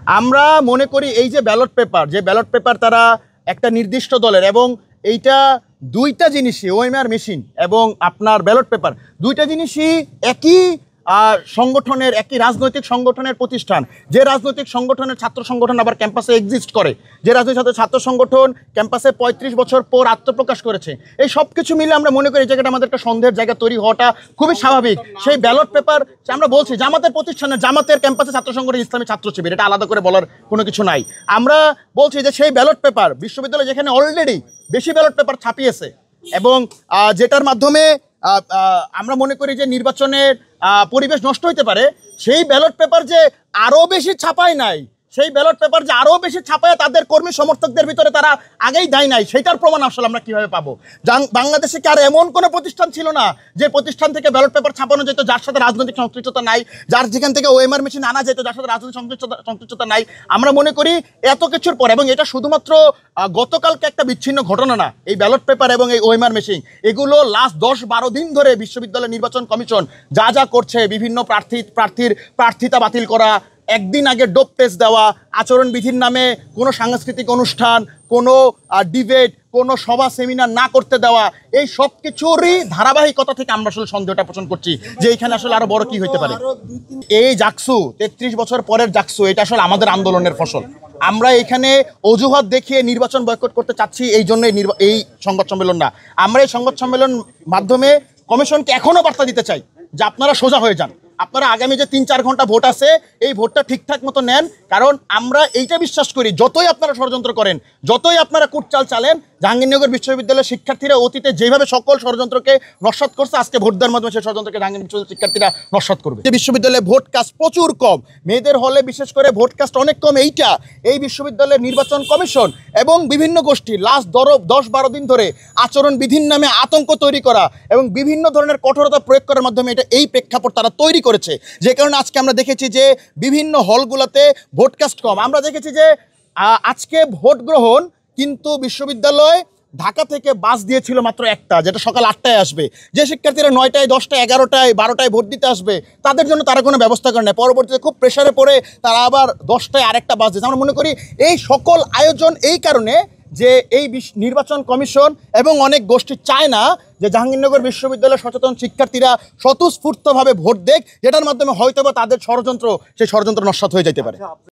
আমরা মনে করি এই যে ব্যালট পেপার তারা একটা নির্দিষ্ট দলের, এবং এইটা দুইটা জিনিসই ওএমআর মেশিন এবং আপনার ব্যালট পেপার দুইটা জিনিসই একই সংগঠনের, একই রাজনৈতিক সংগঠনের প্রতিষ্ঠান। যে রাজনৈতিক সংগঠনের ছাত্র সংগঠন আবার ক্যাম্পাসে এক্সিস্ট করে, যে রাজনৈতিক ছাত্র সংগঠন ক্যাম্পাসে ৩৫ বছর পর আত্মপ্রকাশ করেছে, এই সব কিছু মিলে আমরা মনে করি এই জায়গাটা আমাদের একটা সন্দেহের জায়গা তৈরি হওয়াটা খুবই স্বাভাবিক। সেই ব্যালট পেপার আমরা বলছি জামাতের প্রতিষ্ঠানে, জামাতের ক্যাম্পাসে ছাত্র সংগঠন ইসলামী ছাত্র শিবির, এটা আলাদা করে বলার কোনো কিছু নাই। আমরা বলছি যে সেই ব্যালট পেপার বিশ্ববিদ্যালয় যেখানে অলরেডি বেশি ব্যালট পেপার ছাপিয়েছে এবং যেটার মাধ্যমে আমরা মনে করি যে নির্বাচনের পরিবেশ নষ্ট হইতে পারে, সেই ব্যালট পেপার যে আরও বেশি ছাপায় নাই, সেই ব্যালট পেপার যে আরও বেশি ছাপায় তাদের কর্মী সমর্থকদের ভিতরে তারা আগেই দেয় নাই, সেটার প্রমাণ আসলে আমরা কীভাবে পাবো? বাংলাদেশে কি আর এমন কোনো প্রতিষ্ঠান ছিল না যে প্রতিষ্ঠান থেকে ব্যালট পেপার ছাপানো যেত যার সাথে রাজনৈতিক সংশ্লিষ্টতা নাই, যার যেখান থেকে ওএমআর মেশিন আনা যেত যার সাথে রাজনৈতিক সংশ্লিষ্টতা নাই? আমরা মনে করি এত কিছুর পর, এবং এটা শুধুমাত্র গতকালকে একটা বিচ্ছিন্ন ঘটনা না, এই ব্যালট পেপার এবং এই ওএমআর মেশিন এগুলো লাস্ট ১০-১২ দিন ধরে বিশ্ববিদ্যালয় নির্বাচন কমিশন যা যা করছে, বিভিন্ন প্রার্থীর প্রার্থিতা বাতিল করা, একদিন আগে ডোপ টেস্ট দেওয়া, আচরণবিধির নামে কোনো সাংস্কৃতিক অনুষ্ঠান, কোনো ডিবেট, কোনো সভা সেমিনার না করতে দেওয়া, এই সব কিছুরই ধারাবাহিকতা থেকে আমরা আসলে সন্দেহটা পোষণ করছি যে এইখানে আসলে আরো বড় কি হইতে পারে। এই জাকসু ৩৩ বছর পরের জাকসু, এটা আসলে আমাদের আন্দোলনের ফসল। আমরা এখানে অজুহাত দেখিয়ে নির্বাচন বয়কট করতে চাচ্ছি, এই জন্য এই সংবাদ সম্মেলন না। আমরা এই সংবাদ সম্মেলন মাধ্যমে কমিশনকে এখনো বার্তা দিতে চাই যে আপনারা সোজা হয়ে যান, আপনারা আগামী যে ৩-৪ ঘন্টা ভোট আছে এই ভোটটা ঠিকঠাক মতো নেন। কারণ আমরা এইটা বিশ্বাস করি, যতই আপনারা ষড়যন্ত্র করেন, যতই আপনারা কুটচাল চালেন, জাহাঙ্গীরনগর বিশ্ববিদ্যালয়ের শিক্ষার্থীরা অতীতে যেভাবে সকল ষড়যন্ত্রকে নস্যাৎ করছে, আজকে ভোট দেওয়ার মাধ্যমে সেই ষড়যন্ত্রকে জাহাঙ্গীর বিশ্ববিদ্যালয়ের শিক্ষার্থীরা নস্যাৎ করবে। যে বিশ্ববিদ্যালয়ে ভোট কাস্ট প্রচুর কম, মেয়েদের হলে বিশেষ করে ভোট কাস্ট অনেক কম, এইটা এই বিশ্ববিদ্যালয়ের নির্বাচন কমিশন এবং বিভিন্ন গোষ্ঠী লাস্ট ১০-১২ দিন ধরে আচরণবিধির নামে আতঙ্ক তৈরি করা এবং বিভিন্ন ধরনের কঠোরতা প্রয়োগ করার মাধ্যমে এটা এই প্রেক্ষাপট তারা তৈরি করেছে, যে কারণে আজকে আমরা দেখেছি যে বিভিন্ন হলগুলোতে ভোটকাস্ট কম। আমরা দেখেছি যে আজকে ভোট গ্রহণ কিন্তু বিশ্ববিদ্যালয় ঢাকা থেকে বাস দিয়েছিল মাত্র একটা, যেটা সকাল ৮টায় আসবে। যে শিক্ষার্থীরা ৯টায়, 10টায়, 11টায়, 12টায় ভোট দিতে আসবে তাদের জন্য তারা কোনো ব্যবস্থা করে নেয়। পরবর্তীতে খুব প্রেশারে পড়ে তারা আবার 10টায় আরেকটা বাস দিয়েছে। আমরা মনে করি এই সকল আয়োজন এই কারণে যে এই নির্বাচন কমিশন এবং অনেক গোষ্ঠী চায় না যে জাহাঙ্গীরনগর বিশ্ববিদ্যালয়ের সচেতন শিক্ষার্থীরা স্বতঃস্ফূর্তভাবে ভোট দেখ, যেটার মাধ্যমে হয়তোবা তাদের ষড়যন্ত্র, সেই ষড়যন্ত্র নস্যাৎ হয়ে যেতে পারে।